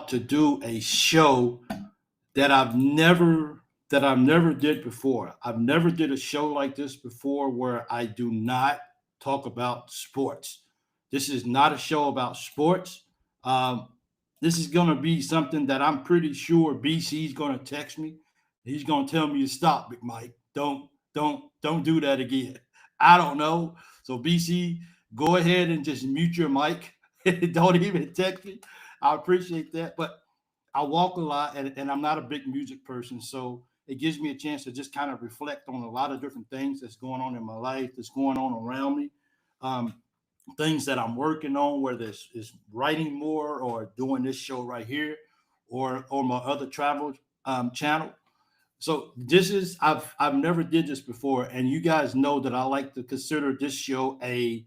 to do a show that I've never did before. I've never did a show like this before where I do not talk about sports. This is not a show about sports. Um, this is going to be something that I'm pretty sure BC is going to text me. He's going to tell me to stop, Big Mike. Don't do that again. I don't know. So BC, go ahead and just mute your mic. Don't even text me. I appreciate that. But I walk a lot, and I'm not a big music person, so it gives me a chance to just kind of reflect on a lot of different things that's going on in my life, that's going on around me, um, things that I'm working on, whether it's writing more or doing this show right here, or my other travel channel. So this is I've never did this before, and you guys know that I like to consider this show I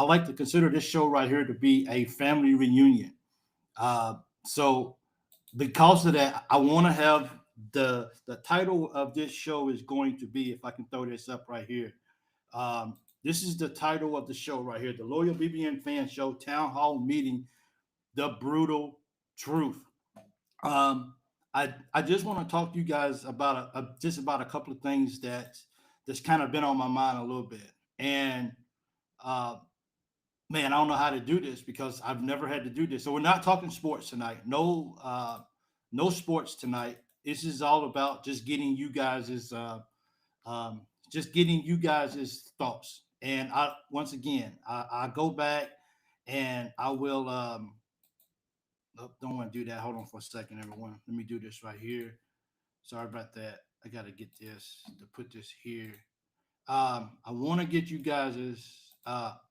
like to consider this show right here to be a family reunion. So because of that, I want to have the title of this show is going to be, if I can throw this up right here. This is the title of the show right here, the Loyal BBN Fan Show Town Hall Meeting, The Brutal Truth. I just want to talk to you guys about just about a couple of things that's kind of been on my mind a little bit. And uh, man, I don't know how to do this because I've never had to do this. So we're not talking sports tonight. No sports tonight. This is all about just getting you guys' thoughts. And I once again I go back and I will nope, don't want to do that. Hold on for a second, everyone. Let me do this right here. Sorry about that. I gotta get this to put this here. I want to get you guys'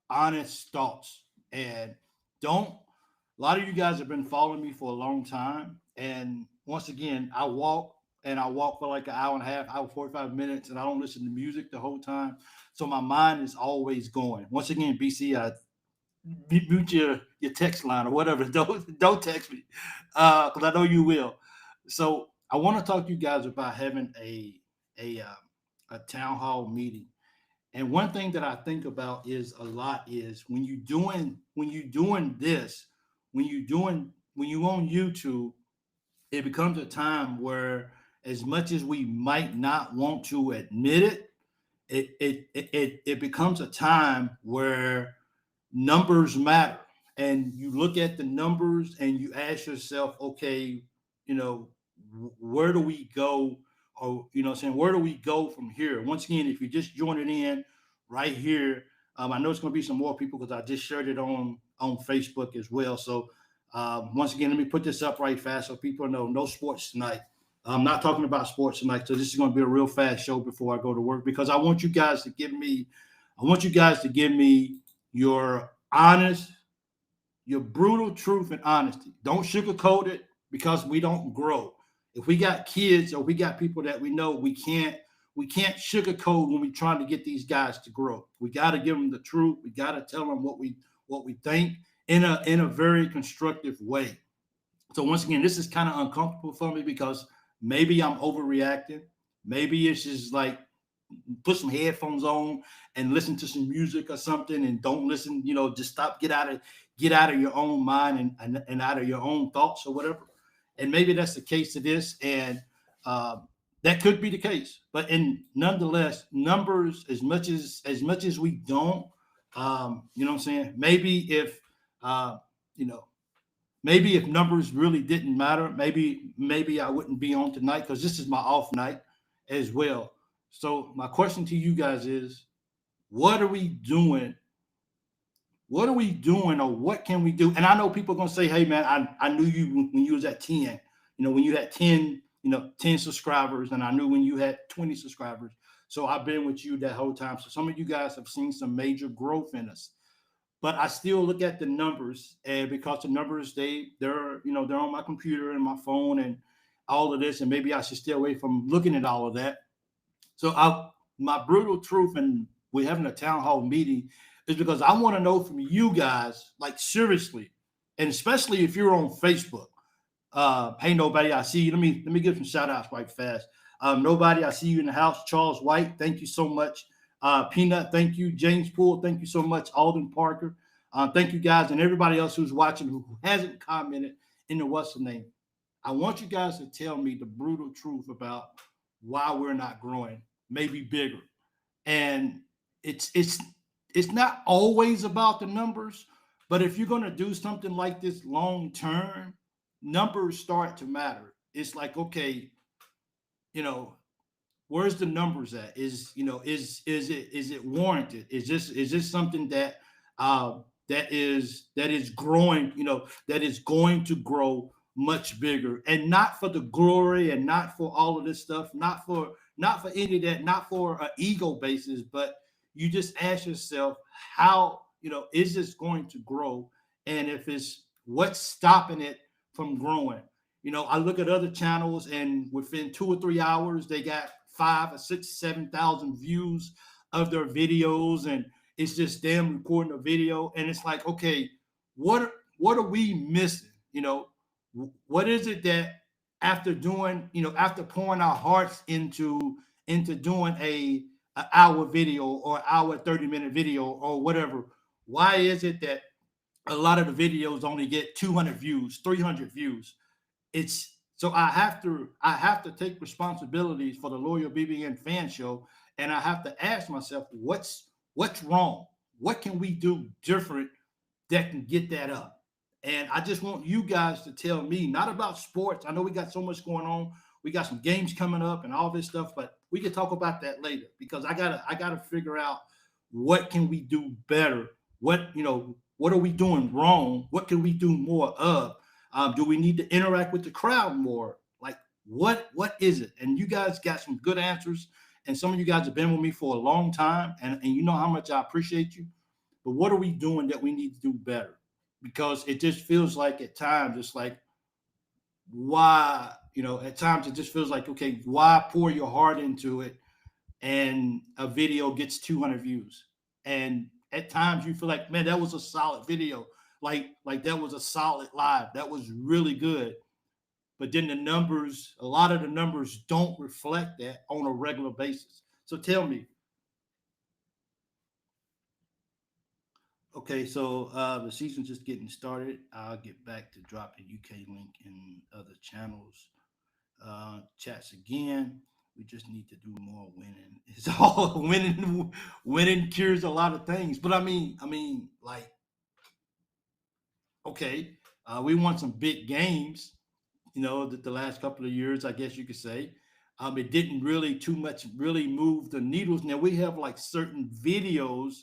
honest thoughts. And don't, a lot of you guys have been following me for a long time. And once again, I walk for like an hour and a half, hour, 45 minutes, and I don't listen to music the whole time. So my mind is always going. Once again, BC, mute your text line or whatever. Don't text me because I know you will. So I want to talk to you guys about having a uh, a town hall meeting. And one thing that I think about is a lot is when you doing this, when you on YouTube, it becomes a time where as much as we might not want to admit it, it becomes a time where numbers matter. And you look at the numbers and you ask yourself, okay, you know, where do we go? Or, you know what I'm saying, where do we go from here? Once again, if you're just joining in right here, I know it's going to be some more people because I just shared it on Facebook as well. So once again, let me put this up right fast so people know no sports tonight. I'm not talking about sports tonight. So this is going to be a real fast show before I go to work because I want you guys to give me your honest, your brutal truth and honesty. Don't sugarcoat it because we don't grow. If we got kids or we got people that we know, we can't sugarcoat when we're trying to get these guys to grow. We got to give them the truth. We got to tell them what we think in a very constructive way. So once again, this is kind of uncomfortable for me because maybe I'm overreacting. Maybe it's just like put some headphones on and listen to some music or something and don't listen, just stop, get out of your own mind and out of your own thoughts or whatever. And maybe that's the case to this. And uh, that could be the case. But in nonetheless, numbers, as much as we don't, you know what I'm saying? Uh, you know, maybe if numbers really didn't matter, maybe I wouldn't be on tonight because this is my off night as well. So my question to you guys is, what are we doing? What are we doing, or what can we do? And I know people are gonna say, "Hey, man, I knew you when you was at 10. When you had 10, 10 subscribers, and I knew when you had 20 subscribers. So I've been with you that whole time. So some of you guys have seen some major growth in us. But I still look at the numbers, and because the numbers they're on my computer and my phone and all of this, and maybe I should stay away from looking at all of that. So my brutal truth, and we're having a town hall meeting, is because I want to know from you guys, like seriously, and especially if you're on Facebook. Hey, nobody, I see you. Let me give some shout outs right fast. Nobody, I see you in the house. Charles White, thank you so much. Peanut, thank you. James Poole, thank you so much. Alden Parker, thank you guys, and everybody else who's watching who hasn't commented in the what's the name. I want you guys to tell me the brutal truth about why we're not growing, maybe bigger. And it's it's it's not always about the numbers, but if you're going to do something like this long term, numbers start to matter. It's like, okay, you know, where's the numbers at? Is it warranted? Is this something that that is growing? That is going to grow much bigger, and not for the glory, and not for all of this stuff, not for any of that, not for an ego basis, but you just ask yourself, how is this going to grow, and if it's what's stopping it from growing. I look at other channels, and within 2 or 3 hours, they got 5 or 6, 7,000 views of their videos, and it's just them recording a video. And it's like, okay, what are we missing? What is it that after doing, after pouring our hearts into doing a hour video or hour 30-minute video or whatever? Why is it that a lot of the videos only get 200 views, 300 views? It's so I have to take responsibilities for the Loyal BBN Fan Show, and I have to ask myself, what's wrong? What can we do different that can get that up? And I just want you guys to tell me, not about sports. I know we got so much going on. We got some games coming up and all this stuff, but we can talk about that later, because I gotta figure out what can we do better. What are we doing wrong? What can we do more of? Do we need to interact with the crowd more? Like, what is it? And you guys got some good answers. And some of you guys have been with me for a long time, and you know how much I appreciate you. But what are we doing that we need to do better? Because it just feels like at times it's like, why, at times it just feels like, okay, why pour your heart into it and a video gets 200 views? And at times you feel like, man, that was a solid video. Like that was a solid live. That was really good. But then a lot of the numbers don't reflect that on a regular basis. So tell me. Okay, so the season's just getting started. I'll get back to dropping UK link in other channels. Chats again. We just need to do more winning. It's all winning. Winning cures a lot of things. But I mean, like, okay, we won some big games. The last couple of years, I guess you could say. It didn't really too much really move the needles. Now we have like certain videos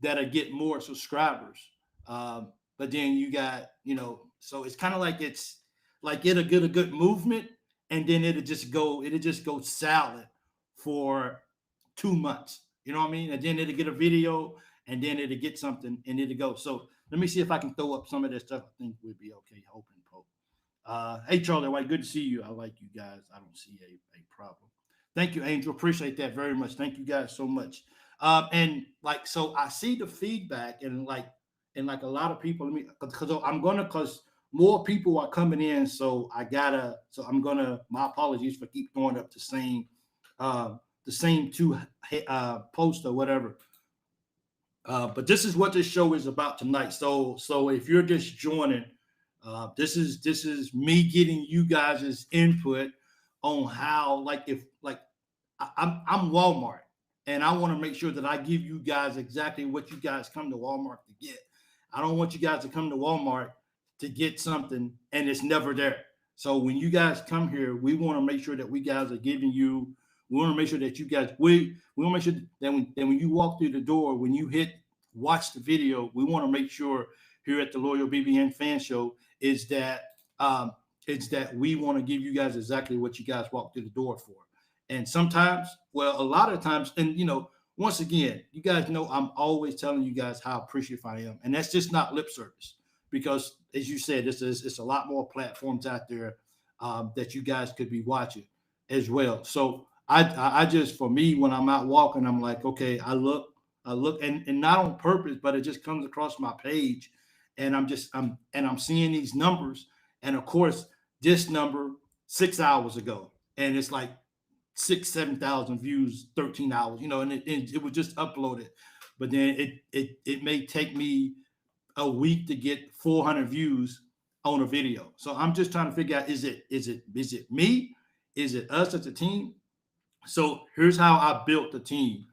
that'll get more subscribers. But then you got, so it's kind of like it's like it'll get a good movement, and then it'll just go silent for 2 months. You know what I mean? And then it'll get a video, and then it'll get something, and it'll go. So let me see if I can throw up some of that stuff. I think we'll be okay. Hope and poke. Hey Charlie White, good to see you. I like you guys. I don't see a problem. Thank you, Angel. Appreciate that very much. Thank you guys so much. And like, so I see the feedback, and like a lot of people. Let me, because more people are coming in, so I'm gonna. My apologies for keep throwing up the same two posts or whatever. But this is what this show is about tonight. So if you're just joining, this is me getting you guys' input on how, like, if like I'm Walmart, and I want to make sure that I give you guys exactly what you guys come to Walmart to get. I don't want you guys to come to Walmart to get something and it's never there. So when you guys come here, we want to make sure that we guys are giving you. We want to make sure that you guys we want to make sure that when you walk through the door, when you hit watch the video, we want to make sure here at the Loyal BBN Fan Show is that we want to give you guys exactly what you guys walk through the door for. And sometimes, well, a lot of times, and once again, you guys know I'm always telling you guys how appreciative I am, and that's just not lip service, because as you said, it's a lot more platforms out there that you guys could be watching as well. So I just, for me, when I'm out walking, I'm like, okay, I look, and not on purpose, but it just comes across my page, and I'm seeing these numbers, and of course, this number 6 hours ago, and it's like 6, 7,000 views, 13 hours, and it was just uploaded. But then it may take me a week to get 400 views, on a video. So I'm just trying to figure out, is it me? Is it us as a team? So here's how I built the team.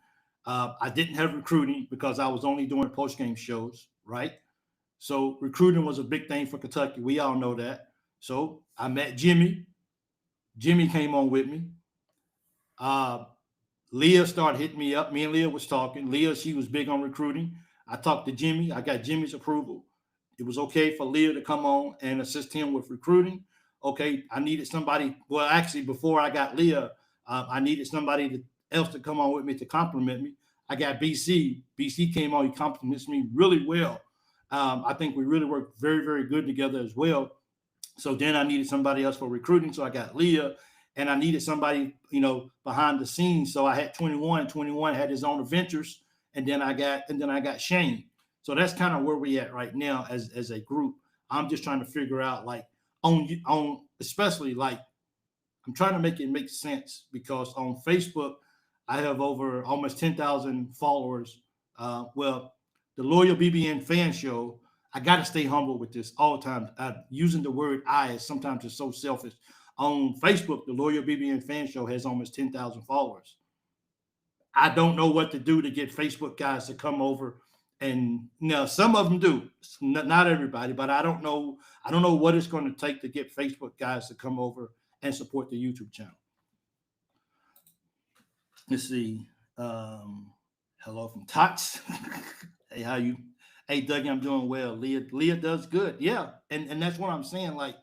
I didn't have recruiting because I was only doing post game shows, right? So recruiting was a big thing for Kentucky. We all know that. So I met Jimmy. Jimmy came on with me. Uh, Leah started hitting me up. Me and Leah was talking. Leah, she was big on recruiting. I talked to Jimmy. I got Jimmy's approval. It was okay for Leah to come on and assist him with recruiting. Okay, I needed somebody. Well, actually, before I got Leah, I needed somebody else to come on with me to compliment me. I got BC. BC came on. He compliments me really well. I think we really worked very, very good together as well. So then I needed somebody else for recruiting. So I got Leah, and I needed somebody, behind the scenes. So I had 21. 21 had his own adventures, and then I got Shane. So that's kind of where we at right now as a group. I'm just trying to figure out, like, on especially, like, I'm trying to make it make sense, because on Facebook I have over almost 10,000 followers. Well, the Loyal BBN Fan Show. I got to stay humble with this all the time. Using the word "I" is sometimes it's so selfish. On Facebook, the Loyal BBN Fan Show has almost 10,000 followers. I don't know what to do to get Facebook guys to come over, and some of them do, not everybody, but I don't know. I don't know what it's going to take to get Facebook guys to come over and support the YouTube channel. Let's see. Hello from Tots. Hey, how you? Hey, Dougie, I'm doing well. Leah does good. Yeah, and that's what I'm saying. Like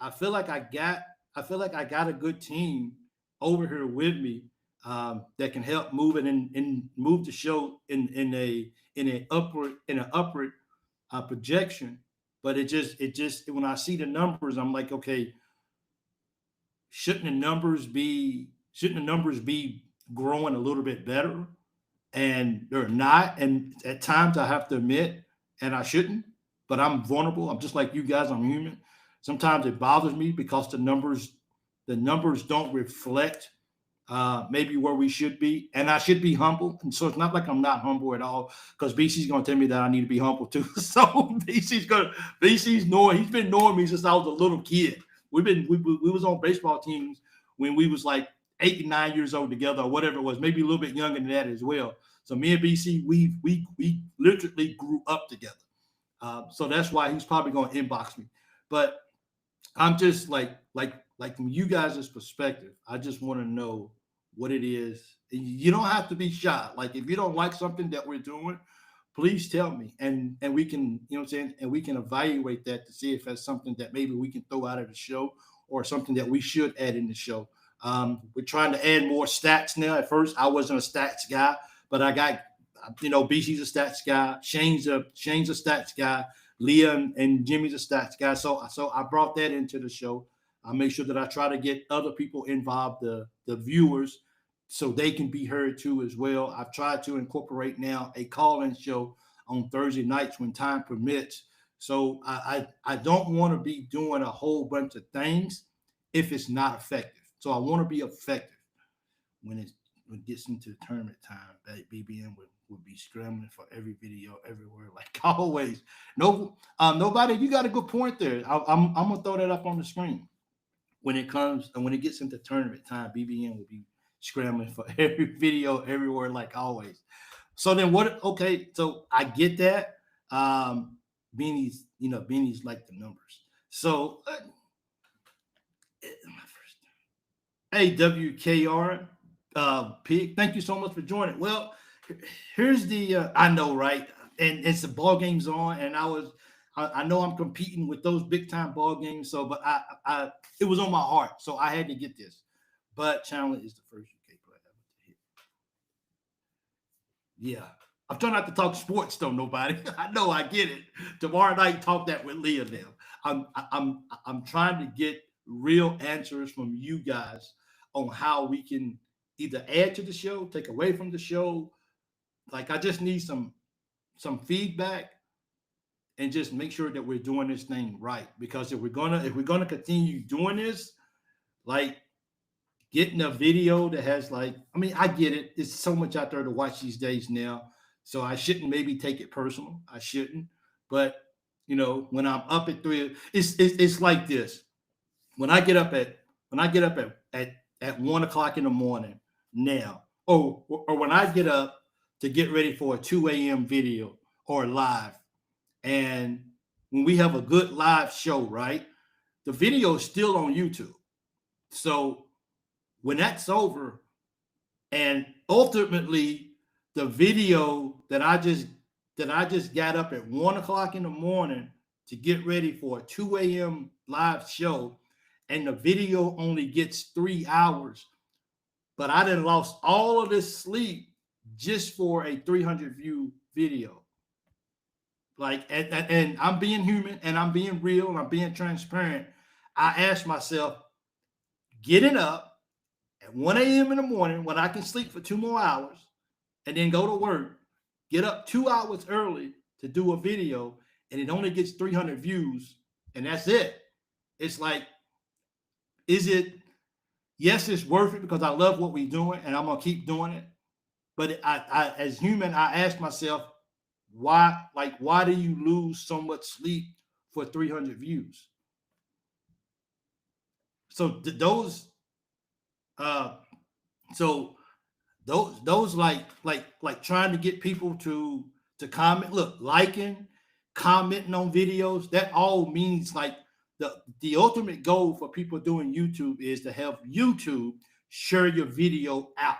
I feel like I got a good team over here with me, that can help move it and move the show in an upward projection. But it just when I see the numbers, I'm like, okay, shouldn't the numbers be growing a little bit better? And they're not. And at times I have to admit, and I shouldn't, but I'm vulnerable. I'm just like you guys. I'm human. Sometimes it bothers me because the numbers don't reflect maybe where we should be, and I should be humble. And so it's not like I'm not humble at all, because BC's going to tell me that I need to be humble too. So BC's knowing, he's been knowing me since I was a little kid. We was on baseball teams when we was like 8 and 9 years old together, or whatever it was, maybe a little bit younger than that as well. So me and BC, we literally grew up together. So that's why he's probably going to inbox me. But I'm just like from you guys' perspective, I just want to know what it is. You don't have to be shy. Like, if you don't like something that we're doing, please tell me, and we can, what I'm saying, and we can evaluate that to see if that's something that maybe we can throw out of the show, or something that we should add in the show. We're trying to add more stats now. At first, I wasn't a stats guy, but I got, BC's a stats guy, Shane's a stats guy, Leah and Jimmy's a stats guy. So I brought that into the show. I make sure that I try to get other people involved, the viewers, so they can be heard too as well. I've tried to incorporate now a call-in show on Thursday nights when time permits. So I don't want to be doing a whole bunch of things if it's not effective. So I want to be effective when it gets into tournament time. That BBN would be scrambling for every video everywhere, like always. No, nobody. You got a good point there. I'm gonna throw that up on the screen. When it gets into tournament time, BBN will be scrambling for every video everywhere, like always. So then what? Okay, so I get that. Beanies like the numbers. So, hey, WKR Pig, thank you so much for joining. Well, here's the I know, right? And it's the ball games on, and I know I'm competing with those big time ball games. So, but I it was on my heart, so I had to get this. But Chandler is the first UK player ever to hit. Yeah, I'm trying not to talk sports though. Nobody, I know, I get it. Tomorrow night, talk that with Leah. Now, I'm trying to get real answers from you guys on how we can either add to the show, take away from the show. Like, I just need some feedback, and just make sure that we're doing this thing right. Because if we're gonna continue doing this, like, getting a video that has, like, I mean, I get it. It's so much out there to watch these days now. So I shouldn't maybe take it personal. I shouldn't. But You know, when I'm up at 3, it's like this. When I get up at at 1 o'clock in the morning now, or when I get up to get ready for a 2 a.m. video or live, and when we have a good live show, right? The video is still on YouTube. So when that's over, and ultimately the video that I just got up at 1 o'clock in the morning to get ready for a 2 a.m. live show, and the video only gets 3 hours, but I done lost all of this sleep just for a 300 view video. Like, and I'm being human and I'm being real and I'm being transparent. I asked myself, getting up at 1 a.m. in the morning when I can sleep for 2 more hours and then go to work, get up 2 hours early to do a video, and it only gets 300 views, and that's it. It's like, is it, yes, it's worth it because I love what we're doing and I'm going to keep doing it. But as human, I ask myself, why do you lose so much sleep for 300 views? So those, uh, so those like trying to get people to comment, look, liking, commenting on videos, that all means like the ultimate goal for people doing YouTube is to help YouTube share your video out.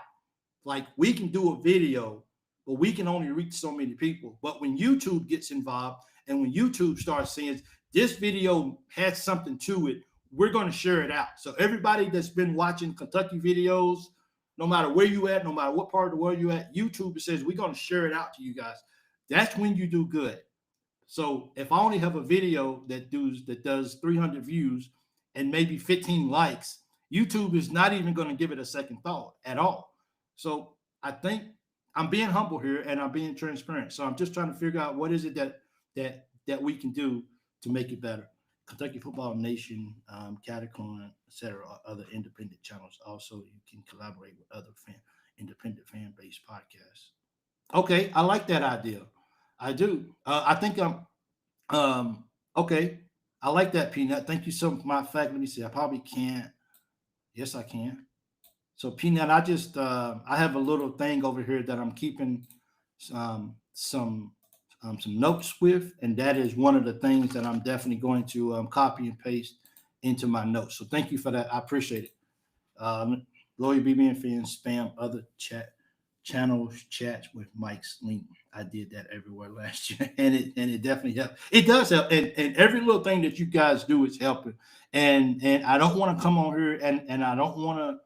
Like, we can do a video, but we can only reach so many people. But when YouTube gets involved and when YouTube starts saying this video has something to it, we're going to share it out. So everybody that's been watching Kentucky videos, no matter where you at, no matter what part of the world you at, YouTube says we're going to share it out to you guys. That's when you do good. So if I only have a video that does 300 views and maybe 15 likes, YouTube is not even going to give it a second thought at all. So I think I'm being humble here and I'm being transparent. So I'm just trying to figure out what is it that we can do to make it better. Kentucky Football Nation, 𝐀𝐫𝐭𝐒𝐜𝐞𝐳, etc., other independent channels. Also, you can collaborate with other independent fan-based podcasts. Okay, I like that idea. I do. I think okay. I like that, Peanut. Thank you so much. Matter of fact, let me see. I probably can't. Yes, I can. So, Peanut, I have a little thing over here that I'm keeping some notes with, and that is one of the things that I'm definitely going to copy and paste into my notes. So, thank you for that. I appreciate it. Loyal BBN fans spam other channels chats with Mike's link. I did that everywhere last year, and it definitely helped. It does help, and every little thing that you guys do is helping. And I don't want to come on here and I don't want to.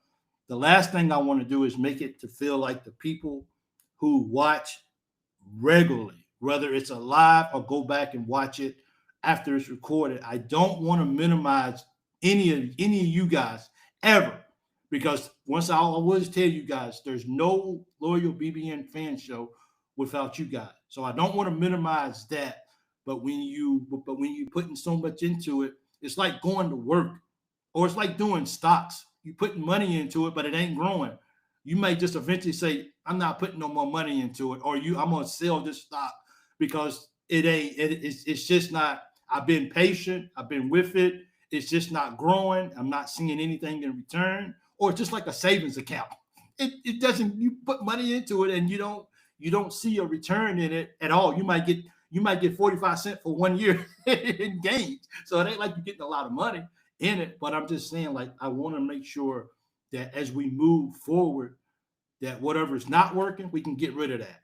The last thing I want to do is make it to feel like the people who watch regularly, whether it's a live or go back and watch it after it's recorded. I don't want to minimize any of you guys ever. Because once I always tell you guys, there's no loyal BBN fan show without you guys. So I don't want to minimize that. But when you putting so much into it, it's like going to work, or it's like doing stocks. You putting money into it, but it ain't growing. You may just eventually say, I'm not putting no more money into it, or I'm gonna sell this stock because it's just not. I've been patient, I've been with it. It's just not growing. I'm not seeing anything in return. Or it's just like a savings account. It doesn't, you put money into it and you don't see a return in it at all. You might get 45 cents for 1 year in gains. So it ain't like you're getting a lot of money in it. But I'm just saying, like, I want to make sure that as we move forward, that whatever's not working, we can get rid of that.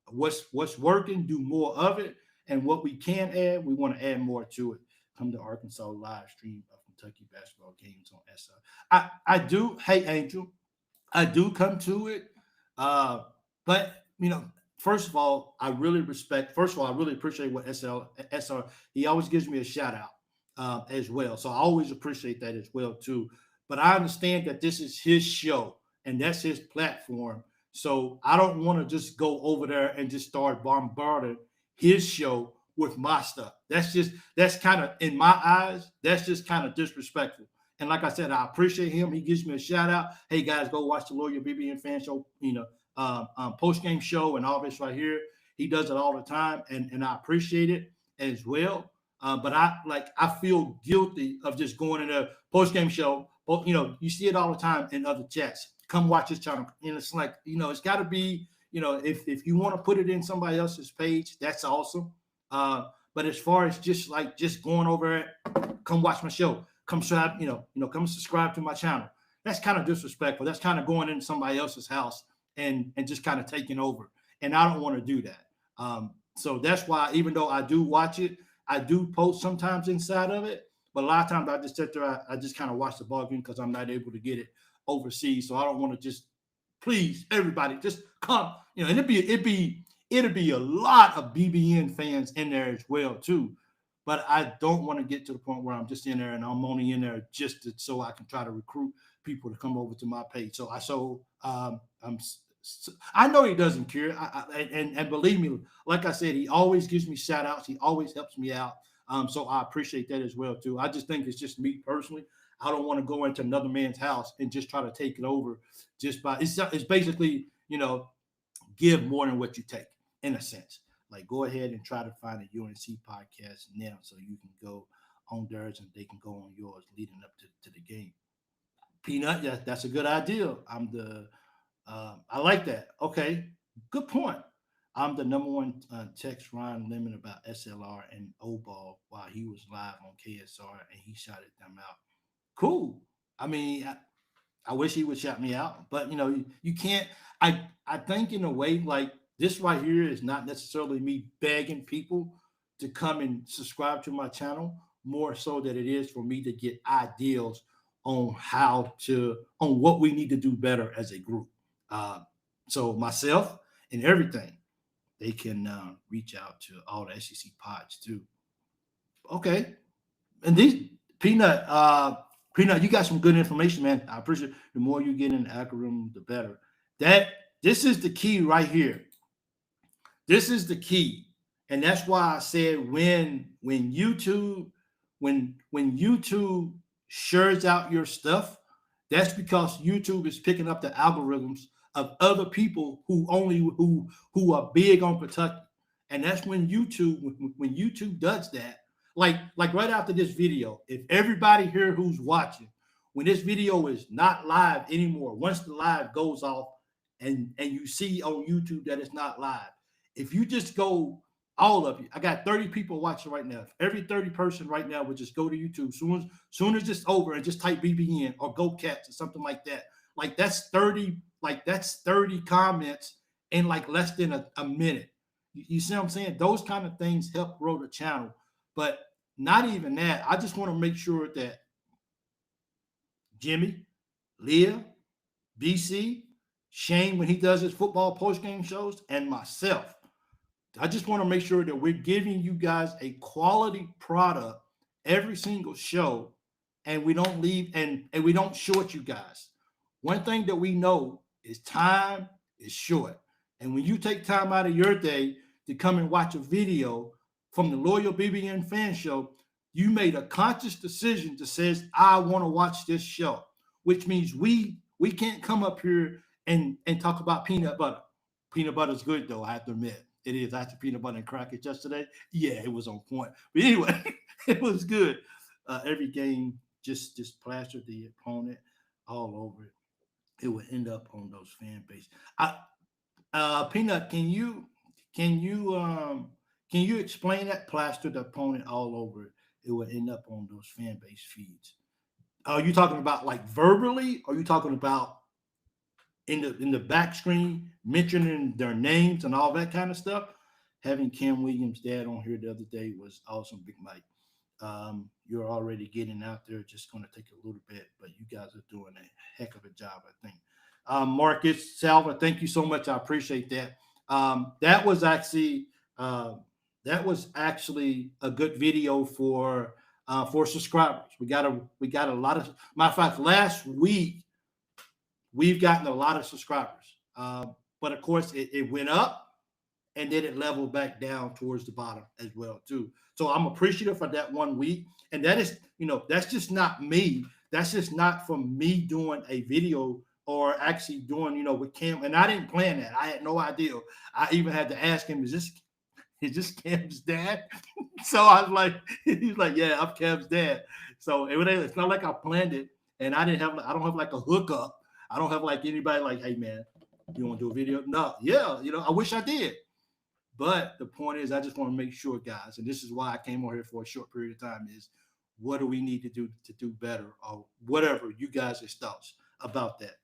What's working, do more of it. And what we can add, we want to add more to it. Come to Arkansas live stream of Kentucky basketball games on SR. I do. Hey, Angel, I do come to it. But first of all, I really appreciate what SR. He always gives me a shout out as well. So I always appreciate that as well too. But I understand that this is his show and that's his platform. So I don't want to just go over there and just start bombarding his show with my stuff. That's kind of, in my eyes, that's just kind of disrespectful. And like I said, I appreciate him. He gives me a shout out. Hey guys, go watch the Loyal BBN fan show, post game show and all this right here. He does it all the time, and I appreciate it as well. But I feel guilty of just going in a post game show. You know, you see it all the time in other chats. Come watch this channel, and it's like, you know, it's got to be, you know, if you want to put it in somebody else's page, that's awesome. But as far as just going over it, come watch my show, come subscribe, come subscribe to my channel. That's kind of disrespectful. That's kind of going into somebody else's house and just kind of taking over. And I don't want to do that. So that's why, even though I do watch it, I do post sometimes inside of it. But a lot of times I just sit there, I just kind of watch the ball game because I'm not able to get it overseas. So I don't want to just, please, everybody, just come. You know, and it'd be a lot of BBN fans in there as well too. But I don't want to get to the point where I'm just in there and I'm only in there just so I can try to recruit people to come over to my page. I know he doesn't care. And believe me, like I said, he always gives me shout outs. He always helps me out. So I appreciate that as well too. I just think it's just me personally. I don't want to go into another man's house and just try to take it over just by, it's basically, you know, give more than what you take in a sense. Like, go ahead and try to find a UNC podcast now so you can go on theirs and they can go on yours leading up to the game. Peanut, yeah, that's a good idea. I like that. Okay, good point. I'm the number one text Ryan Lemon about SLR and O-Ball while he was live on KSR and he shouted them out. Cool. I mean, I wish he would shout me out, but you know, you can't. I think in a way like this right here is not necessarily me begging people to come and subscribe to my channel, more so that it is for me to get ideas on on what we need to do better as a group. So myself and everything, they can reach out to all the SEC pods too. Okay, and these Peanut, you got some good information, man. I appreciate it. The more you get in the algorithm, the better. This is the key right here. This is the key, and that's why I said when YouTube shares out your stuff, that's because YouTube is picking up the algorithms of other people who are big on Kentucky, and that's when YouTube does that. Like right after this video, if everybody here who's watching, when this video is not live anymore, once the live goes off, and you see on YouTube that it's not live, if you just go, all of you, I got 30 people watching right now. If every 30 person right now would just go to YouTube, soon as it's over, and just type BBN or Go Cats or something like that, like that's 30 comments in like less than a minute. You see what I'm saying? Those kind of things help grow the channel. But not even that. I just want to make sure that Jimmy, Leah, BC, Shane, when he does his football post-game shows, and myself, I just want to make sure that we're giving you guys a quality product every single show, and we don't leave and we don't short you guys. One thing that we know is time is short. And when you take time out of your day to come and watch a video from the Loyal BBN Fan Show, you made a conscious decision that says, I want to watch this show, which means we can't come up here and talk about peanut butter. Peanut butter is good, though, I have to admit. It is. I had the peanut butter and crackers yesterday. Yeah, it was on point. But anyway, it was good. Every game just plastered the opponent all over it. It would end up on those fan base. Peanut, can you explain that plastered the opponent all over it? It would end up on those fan base feeds. Are you talking about like verbally? Or are you talking about in the back screen mentioning their names and all that kind of stuff? Having Cam Williams' dad on here the other day was awesome, Big Mike. You're already getting out there. Just going to take a little bit, but you guys are doing a heck of a job, I think. Marcus, Salva, thank you so much. I appreciate that. That was actually a good video for subscribers. We got a lot of, matter of fact, last week we've gotten a lot of subscribers. But of course it went up and then it leveled back down towards the bottom as well too. So I'm appreciative for that 1 week. And that is, that's just not me. That's just not from me doing a video or actually doing, with Cam. And I didn't plan that. I had no idea. I even had to ask him, is is this Cam's dad? So I was like, he's like, yeah, I'm Cam's dad. So it's not like I planned it, and I don't have like a hookup. I don't have like anybody like, hey man, you want to do a video? No, yeah, I wish I did. But the point is, I just want to make sure, guys, and this is why I came over here for a short period of time, is what do we need to do better, or whatever you guys' thoughts about that.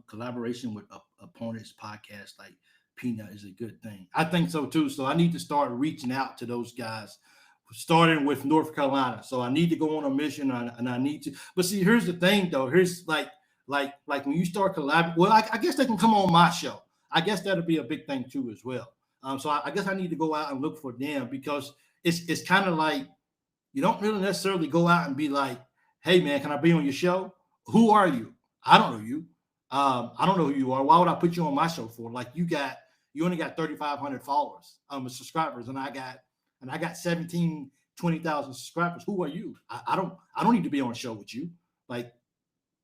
Collaboration with opponents podcast like Peanut is a good thing. I think so too. So I need to start reaching out to those guys, starting with North Carolina. So I need to go on a mission, and I need to. But see, here's the thing though. Here's like when you start collaborating. Well, I guess they can come on my show. I guess that'll be a big thing too as well. So I guess I need to go out and look for them, because it's kind of like you don't really necessarily go out and be like, hey man, can I be on your show? Who are you? I don't know you. I don't know who you are. Why would I put you on my show for? Like you only got 3,500 followers, subscribers, and I got 17, 20,000 subscribers. Who are you? I don't need to be on a show with you. Like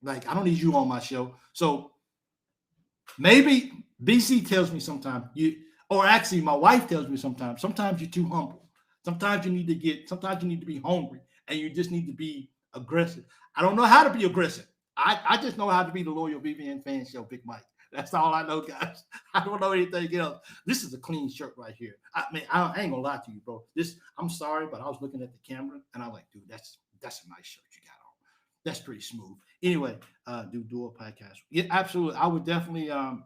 I don't need you on my show. So maybe BC tells me sometimes or actually my wife tells me sometimes you're too humble. Sometimes you need to be hungry, and you just need to be aggressive. I don't know how to be aggressive. I just know how to be the loyal BBN fan show, Big Mike. That's all I know, guys. I don't know anything else. This is a clean shirt right here. I mean, I ain't gonna lie to you, bro. I'm sorry, but I was looking at the camera and I'm like, dude, that's a nice shirt you got on. That's pretty smooth. Anyway, do dual podcast. Yeah, absolutely. I would definitely. I'm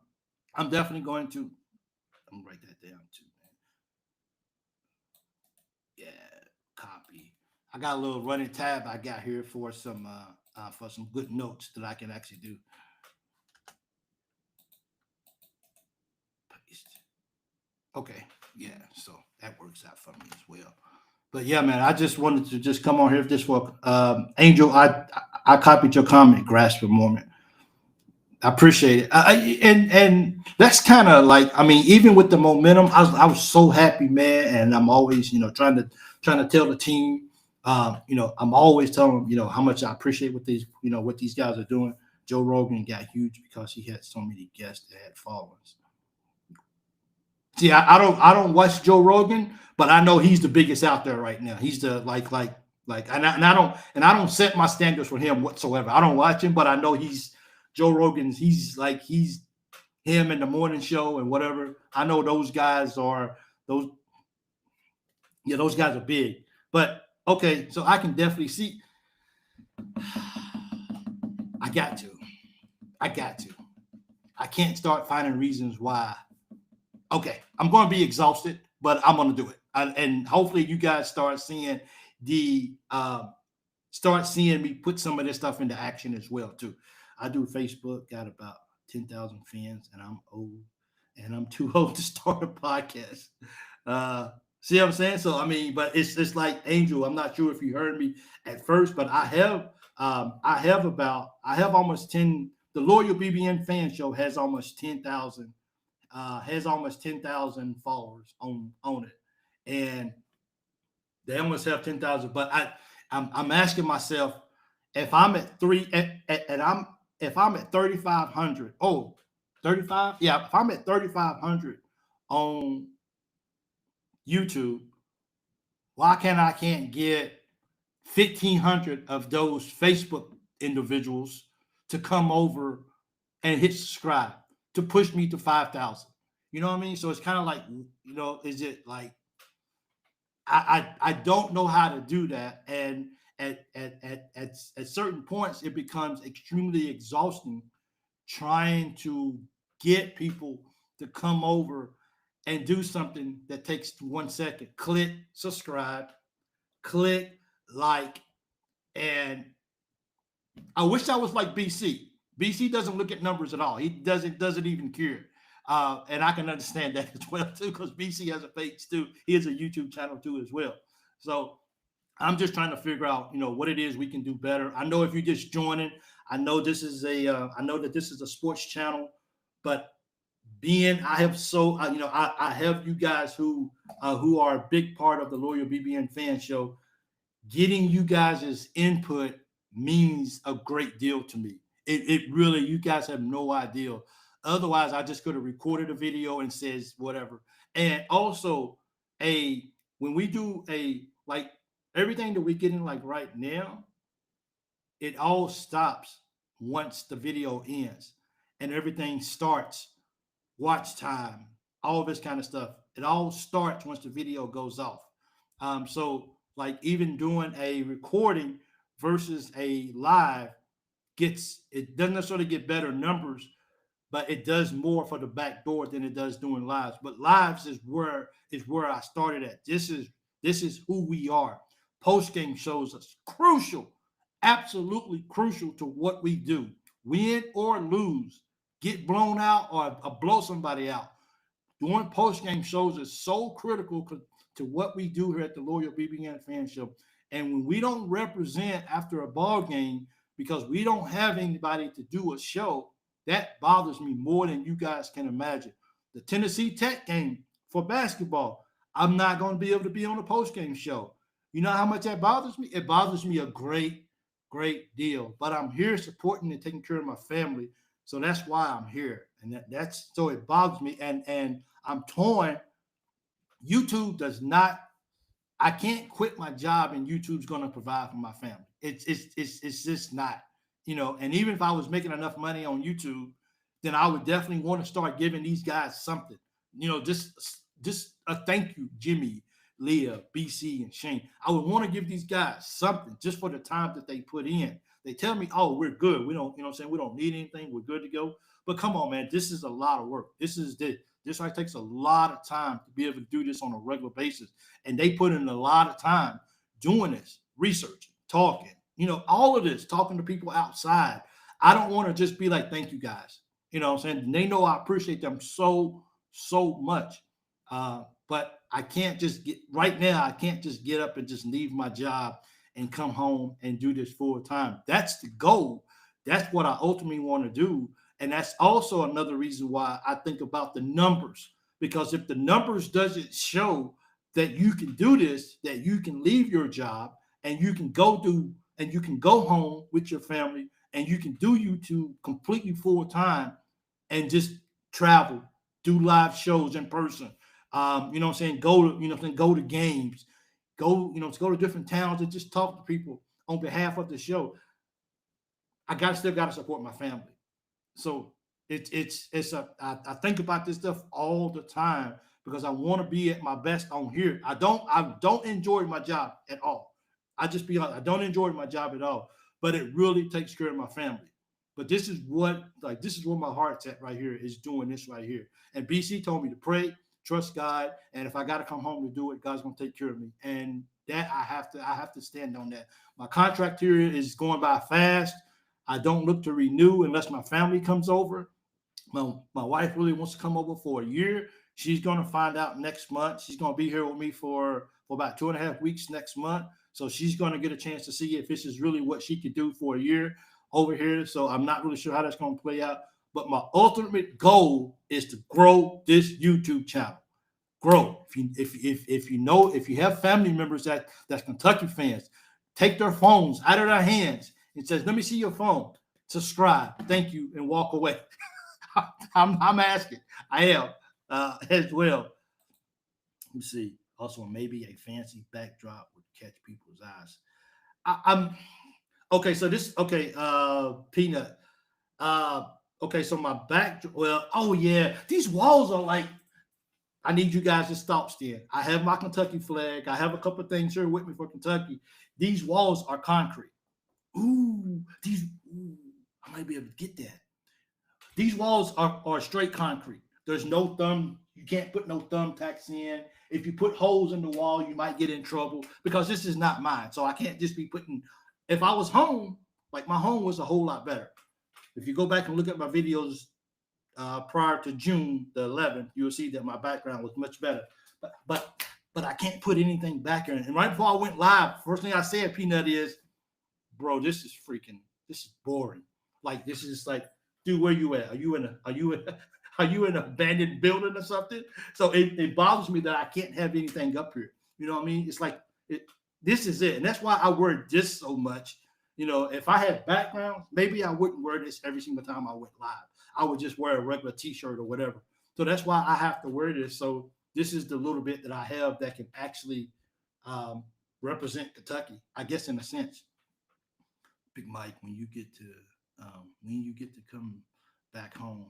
definitely going to. I'm gonna write that down too, man. Yeah, copy. I got a little running tab I got here for some good notes that I can actually do. Paste. Okay, yeah, so that works out for me as well. But yeah, man, I just wanted to just come on here just for Angel. I copied your comment, grasp a moment. I appreciate it. And that's kind of like, I mean, even with the momentum, I was so happy, man. And I'm always, trying to tell the team, I'm always telling them, how much I appreciate what these guys are doing. Joe Rogan got huge because he had so many guests that had followers. See, I don't watch Joe Rogan, but I know he's the biggest out there right now. He's the and I don't set my standards for him whatsoever. I don't watch him, but I know Joe Rogan's. He's him in the morning show and whatever. I know those guys are those. Yeah, those guys are big. But okay, so I can definitely see. I got to. I can't start finding reasons why. Okay, I'm going to be exhausted, but I'm going to do it. And hopefully you guys start seeing me put some of this stuff into action as well too. I do Facebook, got about 10,000 fans, and I'm old, and I'm too old to start a podcast. See what I'm saying? So I mean, but it's like Angel. I'm not sure if you heard me at first, but I have almost 10. The Loyal BBN Fan Show has almost 10,000. Has almost 10,000 followers on it, and they almost have 10,000. But I'm asking myself, if I'm at if I'm at 3,500, 35, yeah, if I'm at 3,500 on YouTube, why can't get 1,500 of those Facebook individuals to come over and hit subscribe to push me to 5,000? You know what I mean? So it's kind of like, is it like I don't know how to do that, and at certain points it becomes extremely exhausting trying to get people to come over and do something that takes 1 second. Click subscribe, click like, and I wish I was like BC. BC doesn't look at numbers at all. He doesn't even care. And I can understand that as well too, because BC has a page too. He has a YouTube channel too as well. So I'm just trying to figure out, what it is we can do better. I know if you're just joining, I know that this is a sports channel, but I have you guys who are a big part of the Loyal BBN Fan Show. Getting you guys' input means a great deal to me. It really, you guys have no idea. Otherwise, I just could have recorded a video and says whatever. And also, when we do like everything that we're getting like right now, it all stops once the video ends and everything starts. Watch time, all this kind of stuff. It all starts once the video goes off. So like even doing a recording versus a live it doesn't necessarily get better numbers, but it does more for the back door than it does doing lives. But lives is where I started at. This is who we are. Post game shows us crucial, absolutely crucial to what we do. Win or lose, get blown out or blow somebody out. Doing post game shows is so critical to what we do here at the Loyal BBN Fan Show. And when we don't represent after a ball game because we don't have anybody to do a show, that bothers me more than you guys can imagine. The Tennessee Tech game for basketball, I'm not going to be able to be on the post game show. You know how much that bothers me? It bothers me a great, great deal. But I'm here supporting and taking care of my family. So that's why I'm here. And that's so it bothers me. And I'm torn. YouTube does not, I can't quit my job and YouTube's going to provide for my family. It's just not, and even if I was making enough money on YouTube, then I would definitely want to start giving these guys something, just a thank you, Jimmy, Leah, BC, and Shane. I would want to give these guys something just for the time that they put in. They tell me, oh, we're good. We don't, we don't need anything. We're good to go. But come on, man, this is a lot of work. This takes a lot of time to be able to do this on a regular basis. And they put in a lot of time doing this, researching, talking, all of this, talking to people outside. I don't want to just be like, thank you guys. They know I appreciate them so much. But I can't just right now, I can't just get up and just leave my job and come home and do this full time. That's the goal. That's what I ultimately want to do. And that's also another reason why I think about the numbers, because if the numbers doesn't show that you can do this, that you can leave your job and you can go home with your family and you can do YouTube completely full time and just travel, do live shows in person. Go to games, go to different towns and just talk to people on behalf of the show. I still got to support my family. So I think about this stuff all the time because I want to be at my best on here. I don't enjoy my job at all. I just be honest, I don't enjoy my job at all, but it really takes care of my family. But this is where my heart's at right here, is doing this right here. And BC told me to pray, trust God, and if I got to come home to do it, God's gonna take care of me. And that I have to stand on that. My contract here is going by fast. I don't look to renew unless my family comes over. My wife really wants to come over for a year. She's going to find out next month. She's going to be here with me for about 2.5 weeks next month. So she's going to get a chance to see if this is really what she could do for a year over here. So I'm not really sure how that's going to play out. But my ultimate goal is to grow this YouTube channel. Grow. If you have family members that's Kentucky fans, take their phones out of their hands and says, let me see your phone, subscribe, thank you, and walk away. I'm asking. I am as well. Let me see. Also, maybe a fancy backdrop would catch people's eyes. I'm okay. So Peanut. Okay, so my back. Well, oh yeah, these walls are like. I need you guys to stop still. I have my Kentucky flag. I have a couple of things here with me for Kentucky. These walls are concrete. Ooh, I might be able to get that. These walls are straight concrete. There's no you can't put no thumbtacks in. If you put holes in the wall, you might get in trouble because this is not mine. So I can't just be putting, if I was home, like my home was a whole lot better. If you go back and look at my videos prior to June the 11th, you'll see that my background was much better. But I can't put anything back in. And right before I went live, first thing I said, Peanut, is, bro, this is boring. Like, this is like, dude, where you at? Are you in an abandoned building or something? So it bothers me that I can't have anything up here. You know what I mean? It's like this is it. And that's why I wear this so much. If I had background, maybe I wouldn't wear this every single time I went live. I would just wear a regular t-shirt or whatever. So that's why I have to wear this. So this is the little bit that I have that can actually represent Kentucky, I guess, in a sense. Big Mike, when you get to come back home,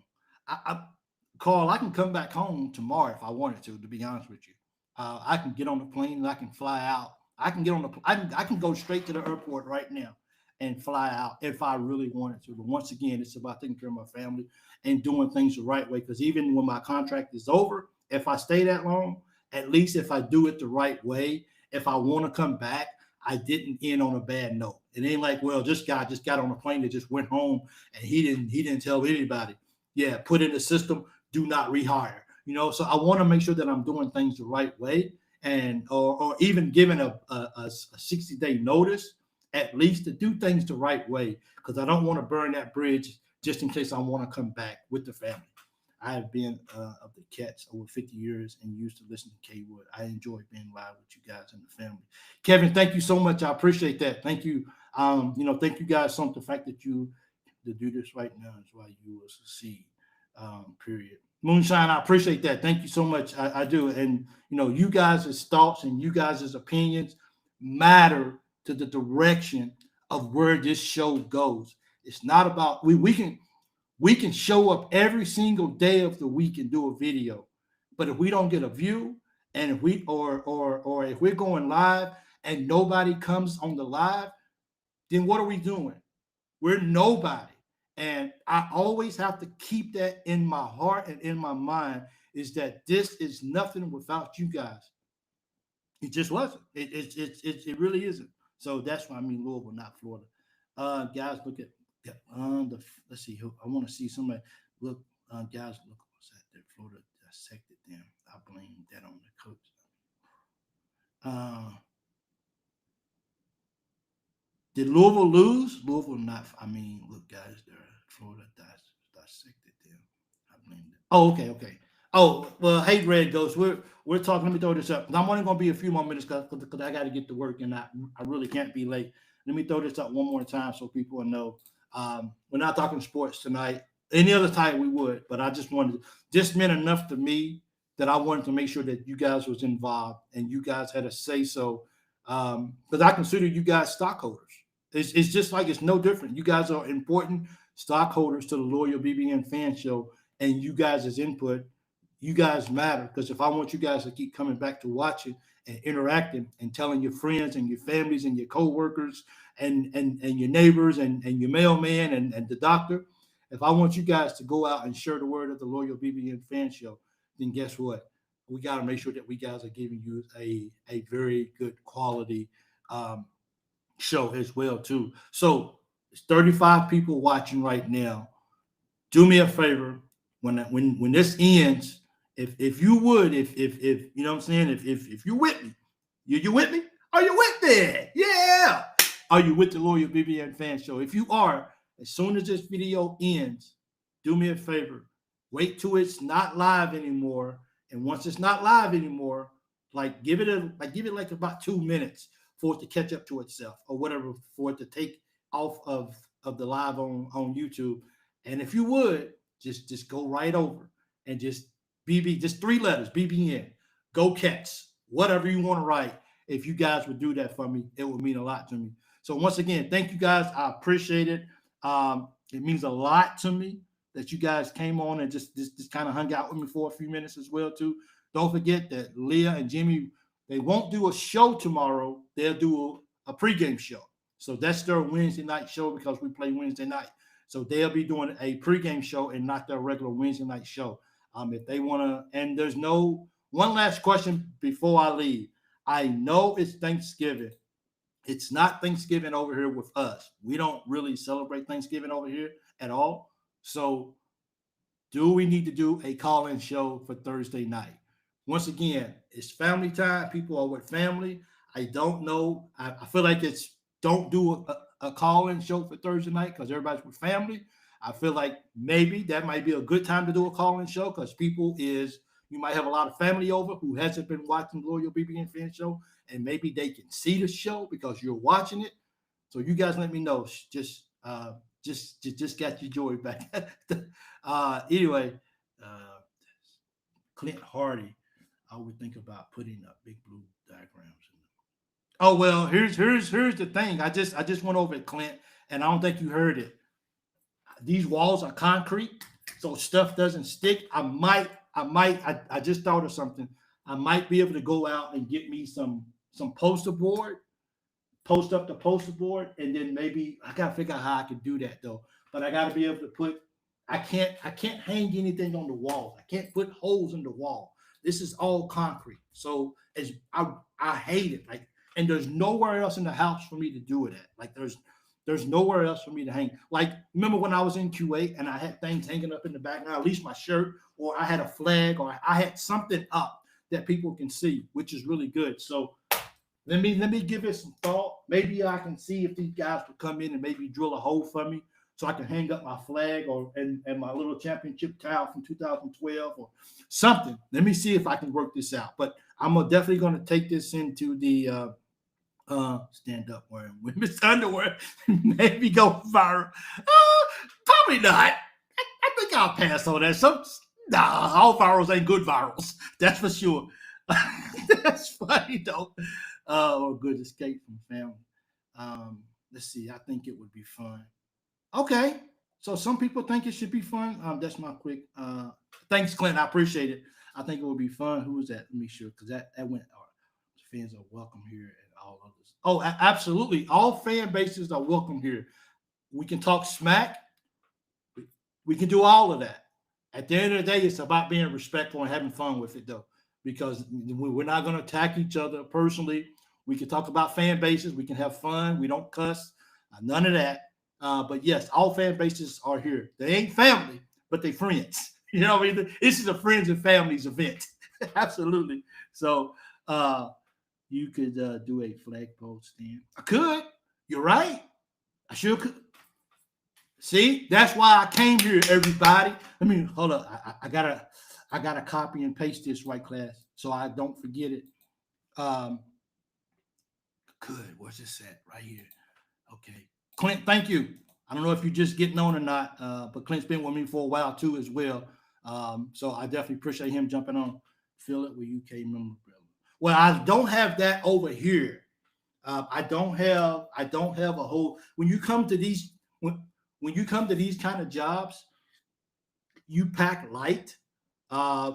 Carl, I can come back home tomorrow if I wanted to. To be honest with you, I can get on the plane and I can fly out. I can get on the. I can go straight to the airport right now and fly out if I really wanted to. But once again, it's about taking care of my family and doing things the right way. Because even when my contract is over, if I stay that long, at least if I do it the right way, if I want to come back, I didn't end on a bad note. It ain't like, well, this guy just got on a plane that just went home and he didn't tell anybody. Yeah, put in the system, do not rehire. So I want to make sure that I'm doing things the right way, and or even giving a 60-day notice at least to do things the right way, because I don't want to burn that bridge just in case I want to come back with the family. I have been of the Cats over 50 years and used to listen to K Wood. I enjoy being live with you guys and the family. Kevin, thank you so much. I appreciate that. Thank you. Thank you guys so much. The fact that you to do this right now is why you will succeed. Period. Moonshine, I appreciate that. Thank you so much. I do. And you guys' thoughts and you guys' opinions matter to the direction of where this show goes. It's not about we can show up every single day of the week and do a video, but if we don't get a view, and if we or if we're going live and nobody comes on the live, then what are we doing? We're nobody. And I always have to keep that in my heart and in my mind, is that this is nothing without you guys. It just wasn't. It really isn't. So that's why I mean Louisville, not Florida. Guys, look at let's see. I want to see somebody look. Guys, look what's that? There, Florida dissected them. I blame that on the coach. Did Louisville lose? Louisville not. I mean, look, guys, there. Florida dissected them. I blame them. Oh, okay. Oh, well, hey, Red Ghost, we're talking. Let me throw this up. I'm only going to be a few more minutes because I got to get to work and I really can't be late. Let me throw this up one more time so people will know. We're not talking sports tonight. Any other time we would, but I just wanted. This meant enough to me that I wanted to make sure that you guys was involved and you guys had a say so. Because I consider you guys stockholders. It's just like it's no different. You guys are important stockholders to the Loyal BBN Fan Show, and you guys' input. You guys matter, because if I want you guys to keep coming back to watching and interacting and telling your friends and your families and your co-workers and your neighbors and your mailman and the doctor, if I want you guys to go out and share the word of the Loyal BBN Fan Show, then guess what? We got to make sure that we guys are giving you a very good quality show as well too. So it's 35 people watching right now. Do me a favor, when this ends, if you would, if you know what I'm saying, if you're with me, you with me? Are you with me? Yeah. Are you with the Loyal BBN Fan Show? If you are, as soon as this video ends, do me a favor. Wait till it's not live anymore. And once it's not live anymore, give it like about 2 minutes for it to catch up to itself or whatever, for it to take off of the live on YouTube. And if you would, just go right over and just just 3 letters, BBN, go Cats, whatever you want to write. If you guys would do that for me, it would mean a lot to me. So once again, thank you guys. I appreciate it. It means a lot to me that you guys came on and just kind of hung out with me for a few minutes as well too. Don't forget that Leah and Jimmy, they won't do a show tomorrow. They'll do a pregame show. So that's their Wednesday night show because we play Wednesday night. So they'll be doing a pregame show and not their regular Wednesday night show. If they want to, and there's one last question before I leave. I know it's Thanksgiving. It's not Thanksgiving over here with us. We don't really celebrate Thanksgiving over here at all. So do we need to do a call-in show for Thursday night? Once again, it's family time. People are with family. I don't know. I feel like don't do a call-in show for Thursday night because everybody's with family. I feel like maybe that might be a good time to do a call-in show because you might have a lot of family over who hasn't been watching Loyal BBN Fan Show, and maybe they can see the show because you're watching it. So you guys let me know. Just got your joy back. Anyway, Clint Hardy. I would think about putting up big blue diagrams. Oh well, here's the thing. I just went over it, Clint, and I don't think you heard it. These walls are concrete, so stuff doesn't stick. I just thought of something. I might be able to go out and get me some poster board, post up the poster board, and then maybe I gotta figure out how I can do that though. But I gotta be able to put. I can't hang anything on the wall. I can't put holes in the wall. This is all concrete, so as I hate it. Like, and there's nowhere else in the house for me to do it at. Like there's nowhere else for me to hang. Like, remember when I was in Kuwait and I had things hanging up in the background, at least my shirt, or I had a flag, or I had something up that people can see, which is really good. So let me give it some thought. Maybe I can see if these guys will come in and maybe drill a hole for me so I can hang up my flag or and my little championship towel from 2012 or something. Let me see if I can work this out. But I'm definitely going to take this into the stand up wearing women's underwear, maybe go viral. Probably not. I think I'll pass on that. All virals ain't good virals. That's for sure. That's funny though. Or good escape from family. Let's see. I think it would be fun. Okay. So some people think it should be fun. That's my quick. Thanks, Clint. I appreciate it. I think it would be fun. Who was that? Let me sure because that went. Fans are welcome here and all others. Oh, absolutely. All fan bases are welcome here. We can talk smack. We can do all of that. At the end of the day, it's about being respectful and having fun with it, though, because we're not going to attack each other personally. We can talk about fan bases. We can have fun. We don't cuss. None of that. But yes, all fan bases are here. They ain't family, but they friends. You know what I mean? This is a friends and families event. Absolutely. So you could do a flagpole stand. I could. You're right. I sure could. See, that's why I came here, everybody. Let me hold up. I gotta copy and paste this, right, class, so I don't forget it. Um, good. Where's this at? Right here. Okay. Clint, thank you. I don't know if you're just getting on or not, but Clint's been with me for a while too, as well. So I definitely appreciate him jumping on. Fill it with UK memorabilia. Well, I don't have that over here. I don't have a whole. When you come to these kind of jobs, you pack light. Uh,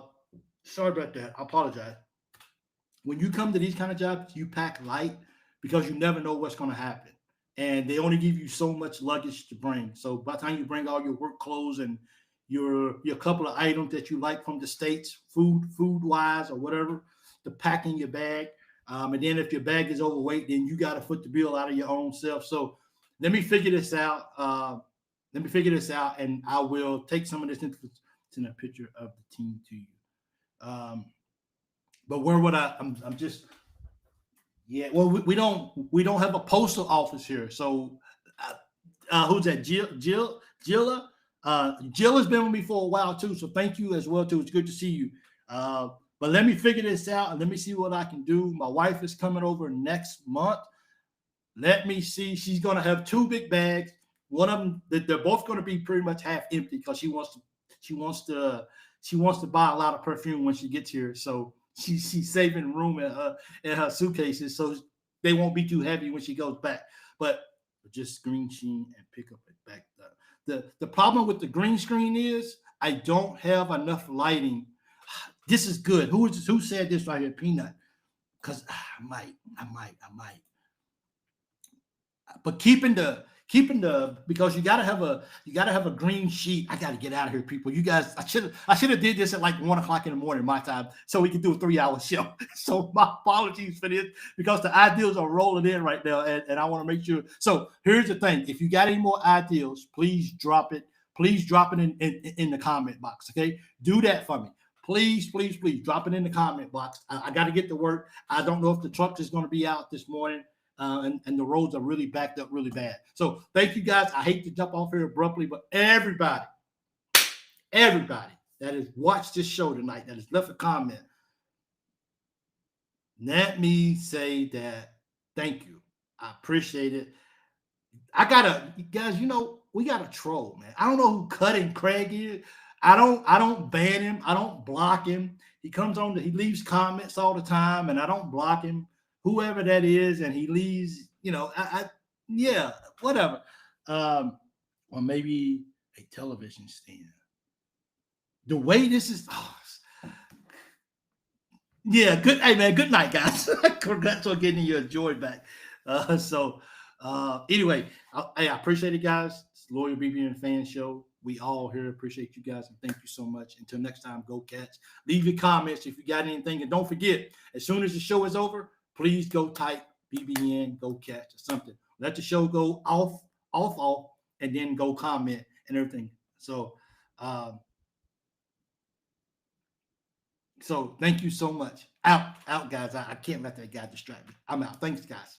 Sorry about that. I apologize. When you come to these kind of jobs, you pack light because you never know what's going to happen, and they only give you so much luggage to bring. So by the time you bring all your work clothes and your couple of items that you like from the states, food wise or whatever, to pack in your bag. And then if your bag is overweight, then you got to foot the bill out of your own self. So let me figure this out. And I will take some of this into send a picture of the team to you. Um, but where would I'm just yeah. Well, we don't have a postal office here. So who's that? Jilla. Jill has been with me for a while too. So thank you as well too. It's good to see you. But let me figure this out and let me see what I can do. My wife is coming over next month. Let me see. She's gonna have two big bags. One of them, they're both gonna be pretty much half empty because she wants to she wants to buy a lot of perfume when she gets here. So she's saving room in her suitcases so they won't be too heavy when she goes back. But just screen sheen and pick up it back. The problem with the green screen is I don't have enough lighting. This is good. Who said this right here? Peanut. Because I might. But keeping the because you gotta have a green sheet. I gotta get out of here, people. You guys, I should have did this at like 1 o'clock in the morning my time, so we could do a 3-hour show. So my apologies for this because the ideas are rolling in right now, and I want to make sure. So here's the thing: if you got any more ideas, please drop it. Please drop it in the comment box. Okay, do that for me. Please drop it in the comment box. I got to get to work. I don't know if the truck is going to be out this morning. And the roads are really backed up really bad. So thank you guys. I hate to jump off here abruptly, but everybody that has watched this show tonight, that has left a comment, let me say that thank you. I appreciate it. Guys, we got a troll, man. I don't know who Cutting Craig is. I don't ban him. I don't block him. He comes on. He leaves comments all the time, and I don't block him. Whoever that is, and he leaves. Yeah, whatever. Or maybe a television stand. The way this is, yeah, good. Hey man, good night, guys. Congrats on getting your joy back. Anyway, hey, I appreciate it, guys. It's Loyal BBN Fan Show. We all here appreciate you guys and thank you so much. Until next time, go Cats. Leave your comments if you got anything, and don't forget, as soon as the show is over, please go type BBN Go Cats or something. Let the show go off, and then go comment and everything. Um, so thank you so much. Out, guys. I can't let that guy distract me. I'm out. Thanks, guys.